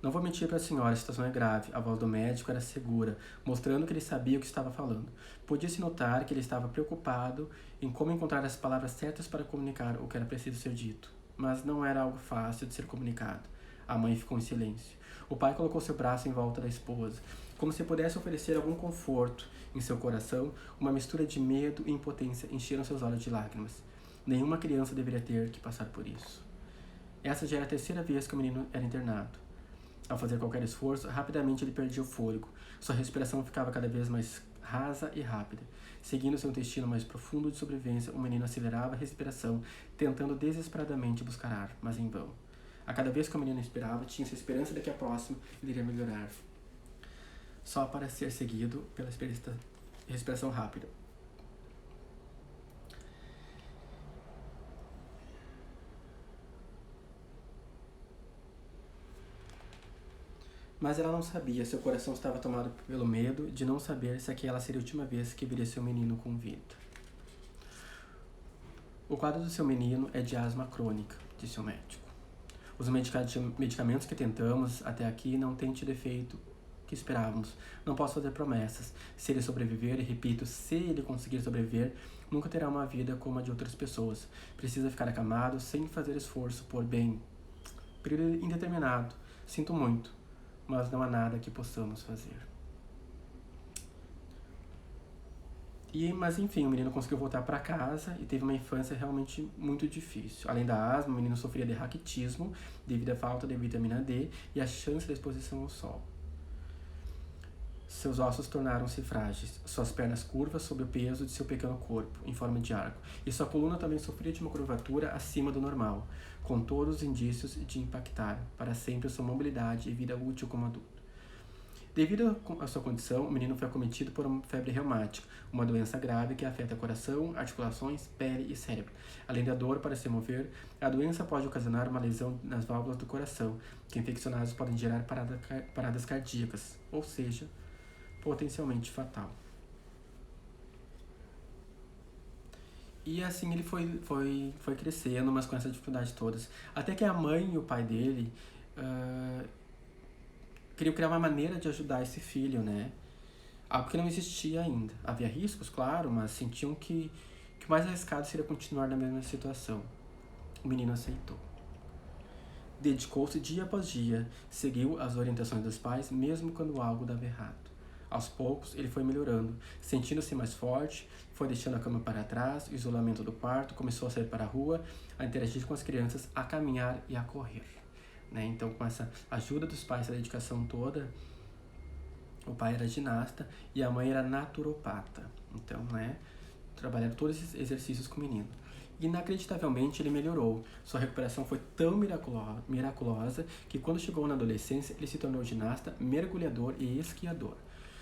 Não vou mentir para a senhora, a situação é grave. A voz do médico era segura, mostrando que ele sabia o que estava falando. Podia-se notar que ele estava preocupado em como encontrar as palavras certas para comunicar o que era preciso ser dito. Mas não era algo fácil de ser comunicado. A mãe ficou em silêncio. O pai colocou seu braço em volta da esposa, como se pudesse oferecer algum conforto. Em seu coração, uma mistura de medo e impotência encheram seus olhos de lágrimas. Nenhuma criança deveria ter que passar por isso. Essa já era a 3ª vez que o menino era internado. Ao fazer qualquer esforço, rapidamente ele perdia o fôlego. Sua respiração ficava cada vez mais rasa e rápida. Seguindo seu intestino mais profundo de sobrevivência, o menino acelerava a respiração, tentando desesperadamente buscar ar, mas em vão. A cada vez que o menino inspirava, tinha-se a esperança de que a próxima ele iria melhorar. Só para ser seguido pela respiração rápida. Mas ela não sabia, seu coração estava tomado pelo medo de não saber se aquela seria a última vez que viria seu menino com vida. O quadro do seu menino é de asma crônica, disse o médico. Os medicamentos que tentamos até aqui não têm tido efeito que esperávamos. Não posso fazer promessas. Se ele sobreviver, e repito, se ele conseguir sobreviver, nunca terá uma vida como a de outras pessoas. Precisa ficar acamado sem fazer esforço por bem. Período indeterminado. Sinto muito, mas não há nada que possamos fazer. Mas enfim, o menino conseguiu voltar para casa e teve uma infância realmente muito difícil. Além da asma, o menino sofria de raquitismo devido à falta de vitamina D e à chance da exposição ao sol. Seus ossos tornaram-se frágeis, suas pernas curvas sob o peso de seu pequeno corpo, em forma de arco, e sua coluna também sofria de uma curvatura acima do normal, com todos os indícios de impactar para sempre sua mobilidade e vida útil como adulto. Devido à sua condição, o menino foi acometido por uma febre reumática, uma doença grave que afeta coração, articulações, pele e cérebro. Além da dor para se mover, a doença pode ocasionar uma lesão nas válvulas do coração, que infeccionados podem gerar paradas cardíacas, ou seja, potencialmente fatal. E assim ele foi crescendo, mas com essa dificuldade todas. Até que a mãe e o pai dele queriam criar uma maneira de ajudar esse filho, né? Algo que não existia ainda. Havia riscos, claro, mas sentiam que o mais arriscado seria continuar na mesma situação. O menino aceitou. Dedicou-se dia após dia, seguiu as orientações dos pais, mesmo quando algo dava errado. Aos poucos, ele foi melhorando, sentindo-se mais forte, foi deixando a cama para trás, o isolamento do quarto, começou a sair para a rua, a interagir com as crianças, a caminhar e a correr. Né? Então, com essa ajuda dos pais, essa dedicação toda, o pai era ginasta e a mãe era naturopata. Então, né, trabalharam todos esses exercícios com o menino. Inacreditavelmente, ele melhorou. Sua recuperação foi tão miraculosa que quando chegou na adolescência, ele se tornou ginasta, mergulhador e esquiador.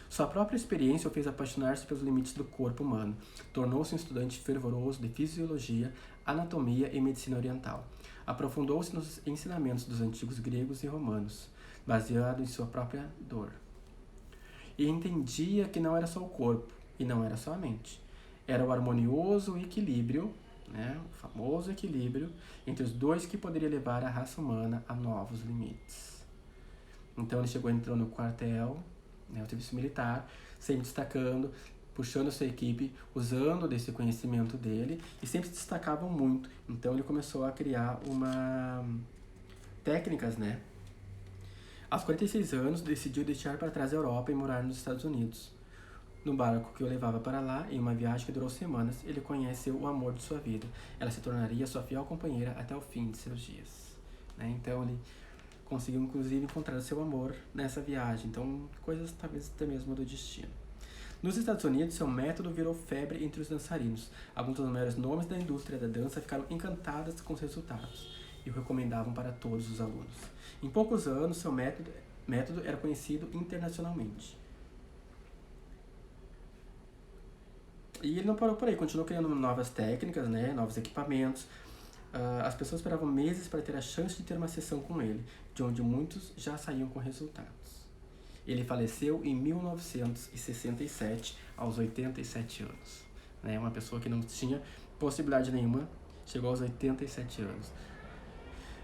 Sua própria experiência o fez apaixonar-se pelos limites do corpo humano. Tornou-se um estudante fervoroso de fisiologia, anatomia e medicina oriental. Aprofundou-se nos ensinamentos dos antigos gregos e romanos, baseado em sua própria dor. E entendia que não era só o corpo, e não era só a mente. Era o harmonioso equilíbrio, né, o famoso equilíbrio, entre os dois que poderia levar a raça humana a novos limites. Então ele entrou no quartel, né, o serviço militar, sempre destacando, puxando sua equipe, usando desse conhecimento dele, e sempre se destacavam muito. Então ele começou a criar técnicas, né? Aos 46 anos, decidiu deixar para trás a Europa e morar nos Estados Unidos. No barco que o levava para lá, em uma viagem que durou semanas, ele conheceu o amor de sua vida. Ela se tornaria sua fiel companheira até o fim de seus dias. Né? Então ele conseguiu, inclusive, encontrar o seu amor nessa viagem. Então, coisas talvez até mesmo do destino. Nos Estados Unidos, seu método virou febre entre os dançarinos. Alguns dos maiores nomes da indústria da dança ficaram encantados com os resultados e o recomendavam para todos os alunos. Em poucos anos, seu método era conhecido internacionalmente. E ele não parou por aí, continuou criando novas técnicas, né, novos equipamentos. As pessoas esperavam meses para ter a chance de ter uma sessão com ele, de onde muitos já saíam com resultados. Ele faleceu em 1967, aos 87 anos. Né? Uma pessoa que não tinha possibilidade nenhuma, chegou aos 87 anos.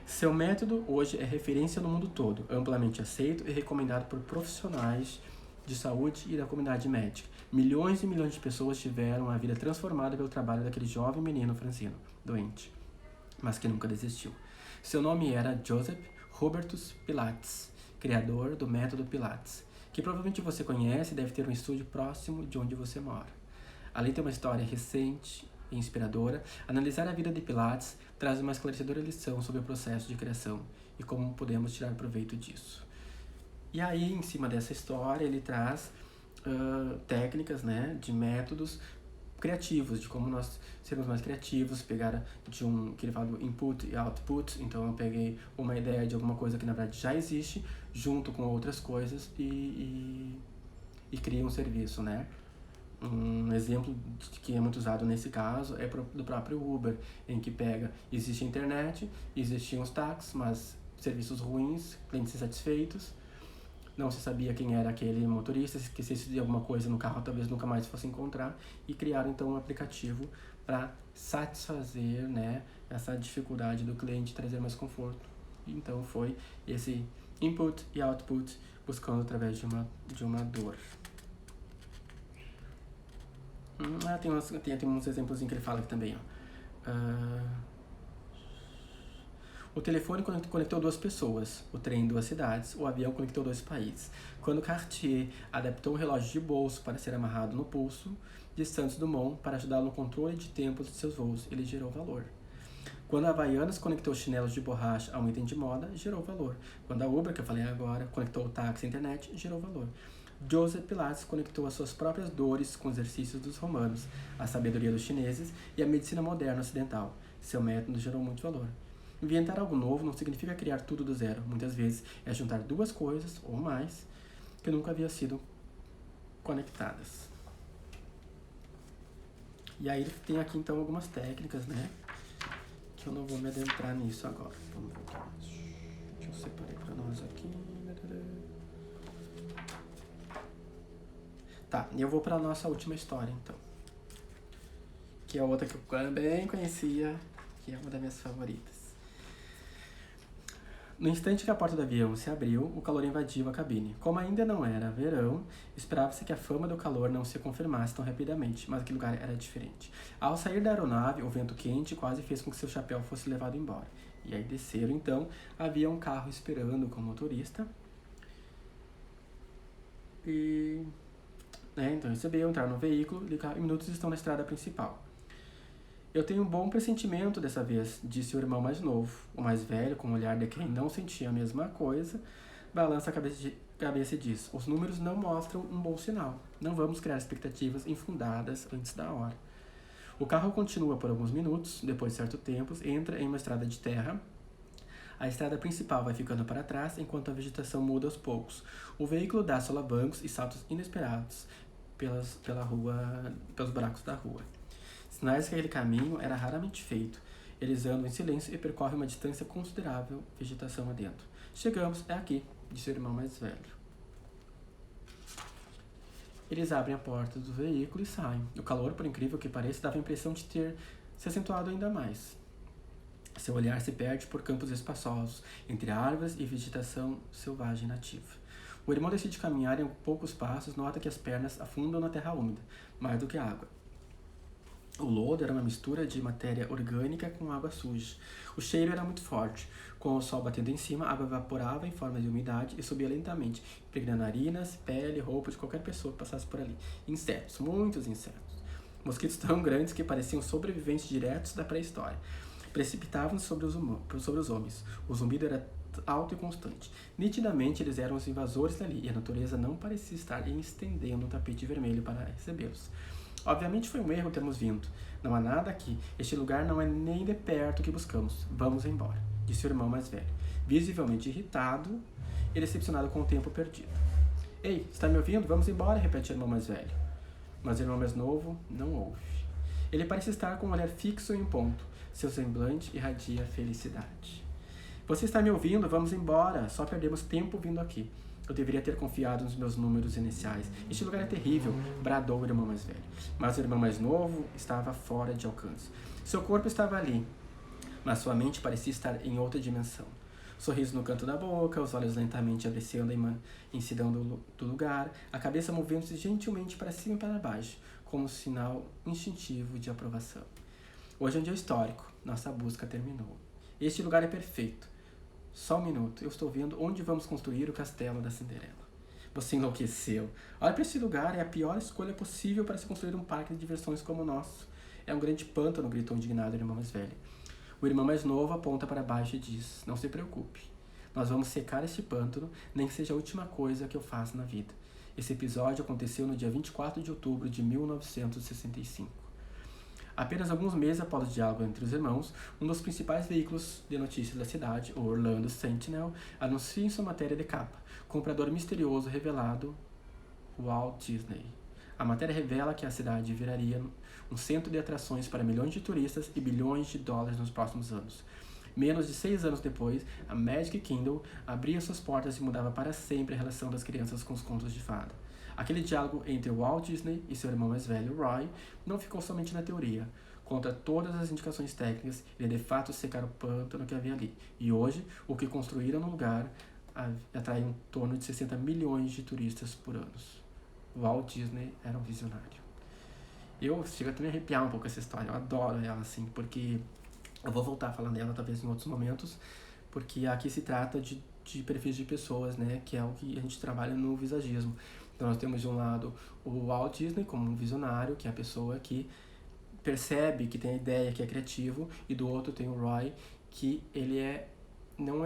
Seu método hoje é referência no mundo todo, amplamente aceito e recomendado por profissionais de saúde e da comunidade médica. Milhões e milhões de pessoas tiveram a vida transformada pelo trabalho daquele jovem menino francino, doente, mas que nunca desistiu. Seu nome era Joseph Hubertus Pilates, criador do método Pilates, que provavelmente você conhece e deve ter um estúdio próximo de onde você mora. Além de ter uma história recente e inspiradora, analisar a vida de Pilates traz uma esclarecedora lição sobre o processo de criação e como podemos tirar proveito disso. E aí, em cima dessa história, ele traz técnicas, né, de métodos criativos, de como nós sermos mais criativos, pegar que ele fala do input e output, então eu peguei uma ideia de alguma coisa que na verdade já existe, junto com outras coisas e cria um serviço, né? Um exemplo que é muito usado nesse caso é do próprio Uber, em que existe a internet, existiam os táxis, mas serviços ruins, clientes insatisfeitos, não se sabia quem era aquele motorista, se esquecesse de alguma coisa no carro, talvez nunca mais fosse encontrar, e criaram então um aplicativo para satisfazer, né, essa dificuldade do cliente, trazer mais conforto. Então foi esse input e output buscando através de uma dor. Tem uns exemplos em que ele fala aqui também, ó. O telefone conectou duas pessoas, o trem duas cidades, o avião conectou dois países. Quando Cartier adaptou um relógio de bolso para ser amarrado no pulso de Santos Dumont para ajudá-lo no controle de tempos de seus voos, ele gerou valor. Quando a Havaianas conectou chinelos de borracha a um item de moda, gerou valor. Quando a Uber, que eu falei agora, conectou o táxi à internet, gerou valor. Joseph Pilates conectou as suas próprias dores com os exercícios dos romanos, a sabedoria dos chineses e a medicina moderna ocidental. Seu método gerou muito valor. Inventar algo novo não significa criar tudo do zero. Muitas vezes é juntar duas coisas, ou mais, que nunca haviam sido conectadas. E aí ele tem aqui então algumas técnicas, né? Que eu não vou me adentrar nisso agora. Vamos ver o que mais. Que eu separei pra nós aqui. Tá, e eu vou pra nossa última história então. Que é outra que eu também conhecia, que é uma das minhas favoritas. No instante que a porta do avião se abriu, o calor invadiu a cabine. Como ainda não era verão, esperava-se que a fama do calor não se confirmasse tão rapidamente, mas aquele lugar era diferente. Ao sair da aeronave, o vento quente quase fez com que seu chapéu fosse levado embora. E aí desceram, então, havia um carro esperando com o motorista. E... então receberam, entraram no veículo e em minutos estão na estrada principal. Eu tenho um bom pressentimento dessa vez, disse o irmão mais novo. O mais velho, com o olhar de quem não sentia a mesma coisa, balança a cabeça e diz: os números não mostram um bom sinal. Não vamos criar expectativas infundadas antes da hora. O carro continua por alguns minutos, depois de certo tempo, entra em uma estrada de terra. A estrada principal vai ficando para trás, enquanto a vegetação muda aos poucos. O veículo dá solavancos e saltos inesperados pelos buracos da rua. Sinais que aquele caminho era raramente feito. Eles andam em silêncio e percorrem uma distância considerável, vegetação adentro. Chegamos, é aqui, disse o irmão mais velho. Eles abrem a porta do veículo e saem. O calor, por incrível que pareça, dava a impressão de ter se acentuado ainda mais. Seu olhar se perde por campos espaçosos, entre árvores e vegetação selvagem nativa. O irmão decide caminhar em poucos passos, nota que as pernas afundam na terra úmida, mais do que água. O lodo era uma mistura de matéria orgânica com água suja. O cheiro era muito forte. Com o sol batendo em cima, a água evaporava em forma de umidade e subia lentamente, impregnando narinas, pele, roupa de qualquer pessoa que passasse por ali. Insetos, muitos insetos. Mosquitos tão grandes que pareciam sobreviventes diretos da pré-história. Precipitavam-se sobre os homens. O zumbido era alto e constante. Nitidamente, eles eram os invasores dali, e a natureza não parecia estar estendendo um tapete vermelho para recebê-los. Obviamente foi um erro termos vindo. Não há nada aqui. Este lugar não é nem de perto o que buscamos. Vamos embora, disse o irmão mais velho, visivelmente irritado e decepcionado com o tempo perdido. Ei, está me ouvindo? Vamos embora, repete o irmão mais velho. Mas o irmão mais novo não ouve. Ele parece estar com um olhar fixo em um ponto. Seu semblante irradia felicidade. Você está me ouvindo? Vamos embora. Só perdemos tempo vindo aqui. Eu deveria ter confiado nos meus números iniciais. Este lugar é terrível, bradou o irmão mais velho. Mas o irmão mais novo estava fora de alcance. Seu corpo estava ali, mas sua mente parecia estar em outra dimensão. Sorriso no canto da boca, os olhos lentamente apreciando a imensidão do lugar, a cabeça movendo-se gentilmente para cima e para baixo, como um sinal instintivo de aprovação. Hoje é um dia histórico. Nossa busca terminou. Este lugar é perfeito. Só um minuto, eu estou vendo onde vamos construir o castelo da Cinderela. Você enlouqueceu. Olha para esse lugar, é a pior escolha possível para se construir um parque de diversões como o nosso. É um grande pântano, gritou indignado o irmão mais velho. O irmão mais novo aponta para baixo e diz: não se preocupe. Nós vamos secar este pântano, nem que seja a última coisa que eu faça na vida. Esse episódio aconteceu no dia 24 de outubro de 1965. Apenas alguns meses após o diálogo entre os irmãos, um dos principais veículos de notícias da cidade, o Orlando Sentinel, anuncia em sua matéria de capa: comprador misterioso revelado, Walt Disney. A matéria revela que a cidade viraria um centro de atrações para milhões de turistas e bilhões de dólares nos próximos anos. Menos de 6 anos depois, a Magic Kingdom abria suas portas e mudava para sempre a relação das crianças com os contos de fada. Aquele diálogo entre Walt Disney e seu irmão mais velho, Roy, não ficou somente na teoria. Contra todas as indicações técnicas, ele de fato secara o pântano que havia ali. E hoje, o que construíram no lugar atrai em torno de 60 milhões de turistas por ano. Walt Disney era um visionário. Eu chego até me arrepiar um pouco essa história, eu adoro ela, assim, porque eu vou voltar falando dela talvez em outros momentos, porque aqui se trata de perfis de pessoas, né, que é o que a gente trabalha no visagismo. Então nós temos de um lado o Walt Disney como um visionário, que é a pessoa que percebe, que tem a ideia, que é criativo, e do outro tem o Roy, que ele não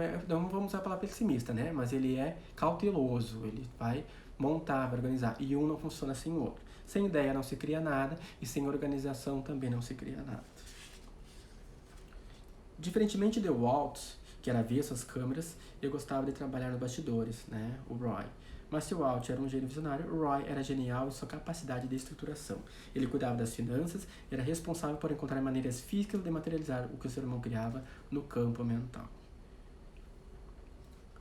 vamos usar a palavra pessimista, né, mas ele é cauteloso, ele vai montar, vai organizar, e um não funciona sem o outro. Sem ideia não se cria nada, e sem organização também não se cria nada. Diferentemente de Walt, que era avesso às câmeras, eu gostava de trabalhar nos bastidores, né, o Roy. Mas se o Walt era um gênio visionário, o Roy era genial em sua capacidade de estruturação. Ele cuidava das finanças e era responsável por encontrar maneiras físicas de materializar o que o seu irmão criava no campo mental.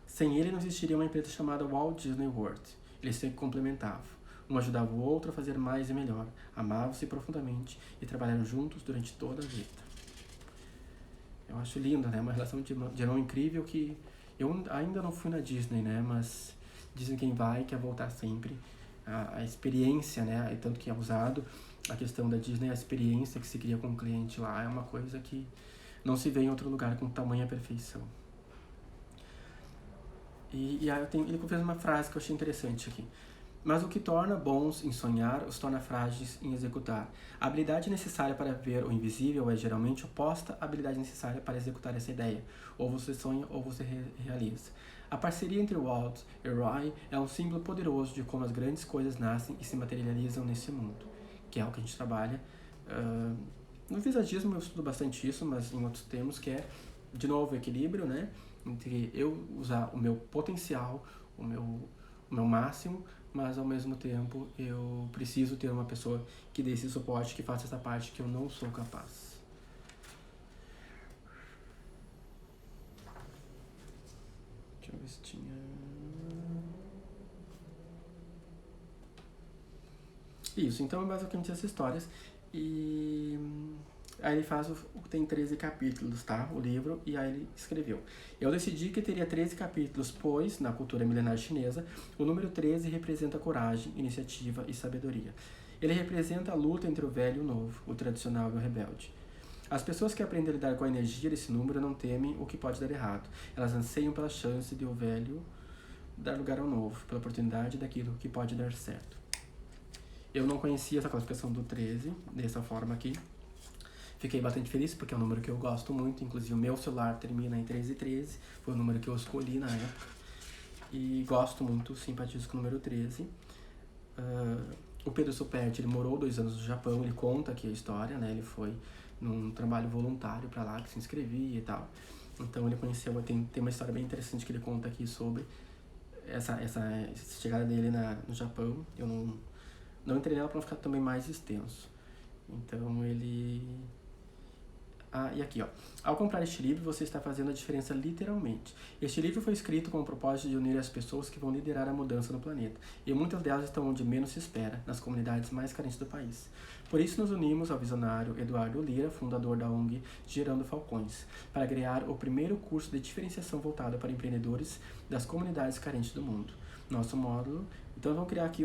Sem ele não existiria uma empresa chamada Walt Disney World. Eles se complementavam. Um ajudava o outro a fazer mais e melhor. Amavam-se profundamente e trabalharam juntos durante toda a vida. Eu acho lindo, né? Uma relação de irmão incrível que... Eu ainda não fui na Disney, né? Mas dizem quem vai quer voltar sempre. A experiência, né? E tanto que é usado a questão da Disney, a experiência que se cria com o cliente lá é uma coisa que não se vê em outro lugar com tamanha perfeição. E aí ele fez uma frase que eu achei interessante aqui. Mas o que torna bons em sonhar os torna frágeis em executar. A habilidade necessária para ver o invisível é geralmente oposta à habilidade necessária para executar essa ideia. Ou você sonha ou você realiza. A parceria entre Walt e Roy é um símbolo poderoso de como as grandes coisas nascem e se materializam nesse mundo, que é o que a gente trabalha. No visagismo eu estudo bastante isso, mas em outros termos, que é, de novo, o equilíbrio, né? Entre eu usar o meu potencial, o meu máximo, mas ao mesmo tempo eu preciso ter uma pessoa que dê esse suporte, que faça essa parte que eu não sou capaz. Deixa eu ver se tinha... Isso, então é basicamente essas histórias. E aí ele tem 13 capítulos, tá? O livro, e aí ele escreveu. Eu decidi que teria 13 capítulos, pois, na cultura milenar chinesa, o número 13 representa coragem, iniciativa e sabedoria. Ele representa a luta entre o velho e o novo, o tradicional e o rebelde. As pessoas que aprendem a lidar com a energia desse número não temem o que pode dar errado. Elas anseiam pela chance de o velho dar lugar ao novo, pela oportunidade daquilo que pode dar certo. Eu não conhecia essa classificação do 13, dessa forma aqui. Fiquei bastante feliz, porque é um número que eu gosto muito. Inclusive, o meu celular termina em 1313. Foi o número que eu escolhi na época. E gosto muito, simpatizo com o número 13. O Pedro Superti, ele morou 2 anos no Japão. Ele conta aqui a história, né? Ele foi num trabalho voluntário pra lá, que se inscrevia e tal. Então, ele conheceu... Tem uma história bem interessante que ele conta aqui sobre essa chegada dele no Japão. Eu não entrei nela pra não ficar também mais extenso. Então, ele... e aqui, ó. Ao comprar este livro, você está fazendo a diferença literalmente. Este livro foi escrito com o propósito de unir as pessoas que vão liderar a mudança no planeta. E muitas delas estão onde menos se espera, nas comunidades mais carentes do país. Por isso nos unimos ao visionário Eduardo Lira, fundador da ONG Gerando Falcões, para criar o primeiro curso de diferenciação voltado para empreendedores das comunidades carentes do mundo. Nosso módulo... Então vamos criar aqui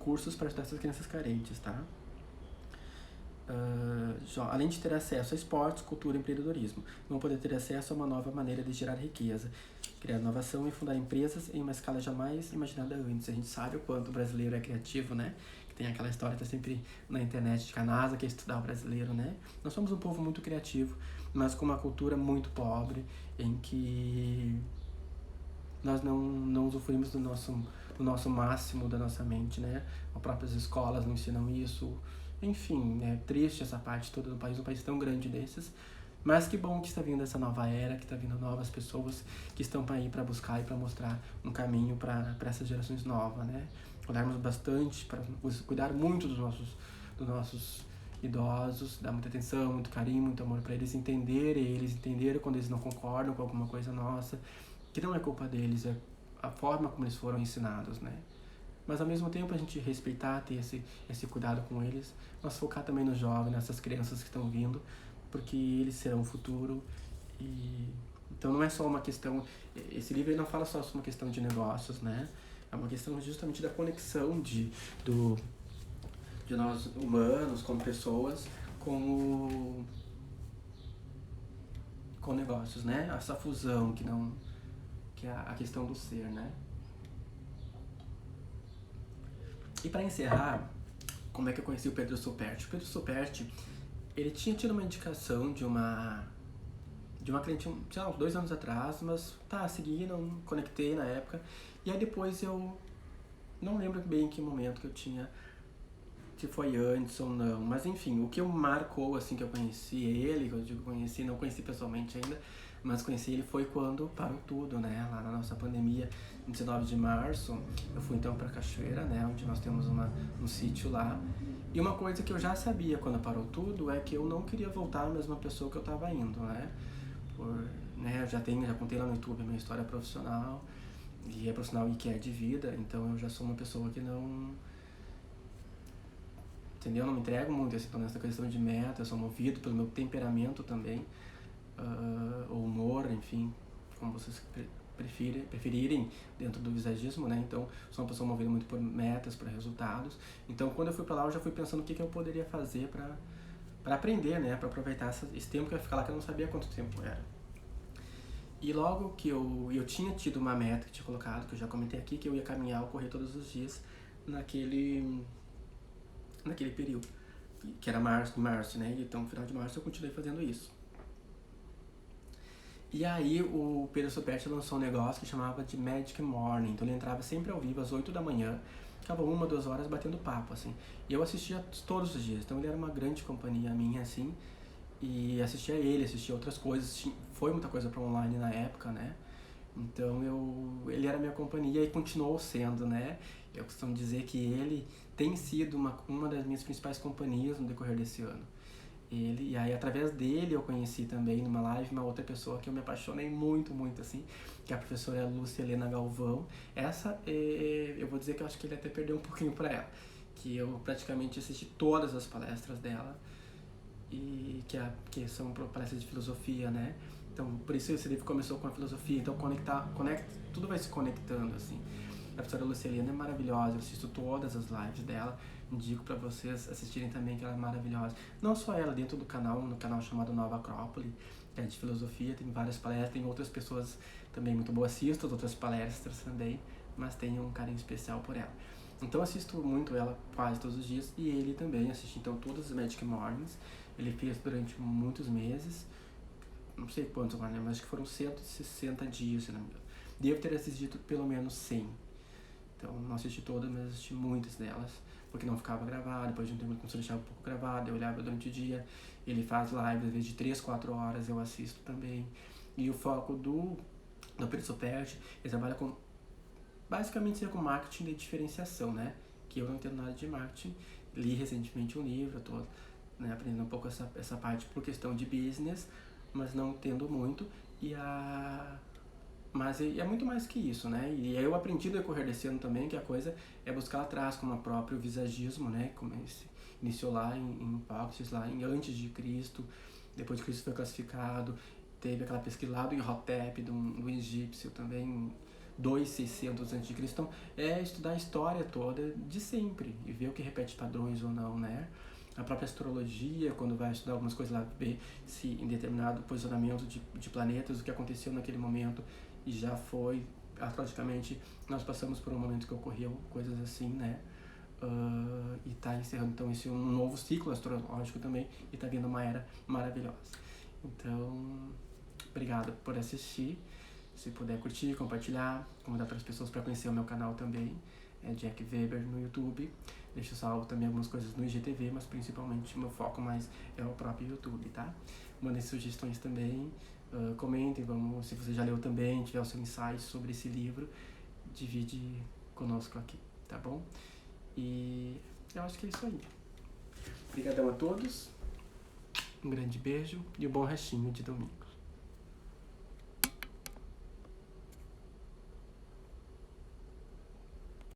cursos para ajudar essas crianças carentes, tá? Além de ter acesso a esportes, cultura e empreendedorismo, vão poder ter acesso a uma nova maneira de gerar riqueza, criar inovação e fundar empresas em uma escala jamais imaginada antes. A gente sabe o quanto o brasileiro é criativo, né? Que tem aquela história que tá sempre na internet de que a NASA quer estudar o brasileiro, né? Nós somos um povo muito criativo, mas com uma cultura muito pobre, em que nós não usufruímos do nosso máximo, da nossa mente, né? As próprias escolas não ensinam isso. Enfim, é triste essa parte toda do país, um país tão grande desses. Mas que bom que está vindo essa nova era, que está vindo novas pessoas que estão aí para buscar e para mostrar um caminho para essas gerações novas, né? Cuidarmos bastante, para cuidar muito dos nossos idosos, dar muita atenção, muito carinho, muito amor para eles entenderem quando eles não concordam com alguma coisa nossa, que não é culpa deles, é a forma como eles foram ensinados, né? Mas ao mesmo tempo a gente respeitar, ter esse cuidado com eles, mas focar também no jovem, nessas crianças que estão vindo, porque eles serão o futuro. E então não é só uma questão, esse livro ele não fala só sobre uma questão de negócios, né? É uma questão justamente da conexão de nós humanos, como pessoas, com negócios, né? Essa fusão que é a questão do ser, né? E para encerrar, como é que eu conheci o Pedro Superti? O Pedro Superti, ele tinha tido uma indicação de uma cliente, sei lá, uns 2 anos atrás, mas segui, não conectei na época. E aí depois eu não lembro bem em que momento que eu tinha, se foi antes ou não, mas enfim, o que eu marcou, assim, que eu conheci ele, que eu digo conheci, não conheci pessoalmente ainda, mas conheci ele foi quando parou tudo, né, lá na nossa pandemia, 19 de março, eu fui então pra Cachoeira, né, onde nós temos um sítio lá, e uma coisa que eu já sabia quando parou tudo é que eu não queria voltar a mesma pessoa que eu tava indo, né, eu já contei lá no YouTube a minha história profissional, e é profissional e que é de vida, então eu já sou uma pessoa que não, entendeu? Eu não me entrego muito assim, então nessa questão de meta, eu sou movido pelo meu temperamento também, o humor, enfim, como vocês preferirem dentro do visagismo, né? Então, sou uma pessoa movida muito por metas, por resultados. Então, quando eu fui para lá, eu já fui pensando o que eu poderia fazer para aprender, né? Para aproveitar esse tempo que eu ia ficar lá, que eu não sabia quanto tempo era. E logo que eu tinha tido uma meta que tinha colocado, que eu já comentei aqui, que eu ia caminhar ou correr todos os dias naquele período, que era março, né? Então, no final de março eu continuei fazendo isso. E aí o Pedro Superti lançou um negócio que chamava de Magic Morning. Então ele entrava sempre ao vivo às 8 da manhã, ficava 1, 2 horas batendo papo, assim. E eu assistia todos os dias, então ele era uma grande companhia minha, assim. E assistia ele, assistia outras coisas, foi muita coisa para online na época, né? Então ele era minha companhia e continuou sendo, né? Eu costumo dizer que ele tem sido uma das minhas principais companhias no decorrer desse ano. E aí através dele eu conheci também numa live uma outra pessoa que eu me apaixonei muito, muito assim, que é a professora Lúcia Helena Galvão. Essa, eu vou dizer que eu acho que ele até perdeu um pouquinho para ela, que eu praticamente assisti todas as palestras dela, e que são palestras de filosofia, né? Então, por isso esse livro começou com a filosofia, então tudo vai se conectando, assim. A professora Lucilena é maravilhosa, eu assisto todas as lives dela, indico para vocês assistirem também, que ela é maravilhosa. Não só ela, dentro do canal, no canal chamado Nova Acrópole, que é de filosofia, tem várias palestras, tem outras pessoas também muito boas, assisto as outras palestras também, mas tenho um carinho especial por ela. Então assisto muito ela quase todos os dias, e ele também assiste então todas as Magic Mornings, ele fez durante muitos meses, não sei quantos agora, né, mas acho que foram 160 dias, se não me engano. Devo ter assistido pelo menos 100. Então, não assisti todas, mas assisti muitas delas, porque não ficava gravado, depois de um tempo ele começou a deixar um pouco gravado, eu olhava durante o dia, ele faz lives às vezes de 3, 4 horas, eu assisto também. E o foco do Pedro Superti, ele trabalha com, basicamente com marketing de diferenciação, né? Que eu não entendo nada de marketing, li recentemente um livro, estou aprendendo um pouco essa parte por questão de business, mas não entendo muito, mas é muito mais que isso, né? E aí eu aprendi no decorrer desse ano também que a coisa é buscar lá atrás, como o próprio visagismo, né? Como iniciou lá em Hipócrates, lá em antes de Cristo, depois de Cristo foi classificado, teve aquela pesquisa lá do Imhotep, do egípcio também, 2600 a.C. Então é estudar a história toda de sempre e ver o que repete padrões ou não, né? A própria astrologia, quando vai estudar algumas coisas lá, ver se em determinado posicionamento de planetas, o que aconteceu naquele momento, e já foi, astrologicamente, nós passamos por um momento que ocorriam coisas assim, né? E está encerrando então esse um novo ciclo astrológico também, e está vindo uma era maravilhosa. Então, obrigado por assistir. Se puder curtir, compartilhar, convidar outras pessoas para conhecer o meu canal também, é Jack Weber no YouTube. Deixo salvo também algumas coisas no IGTV, mas principalmente o meu foco mais é o próprio YouTube, tá? Mandem sugestões também, comentem, se você já leu também, tiver o seu insight sobre esse livro, divide conosco aqui, tá bom? E eu acho que é isso aí. Obrigadão a todos. Um grande beijo e um bom restinho de domingo.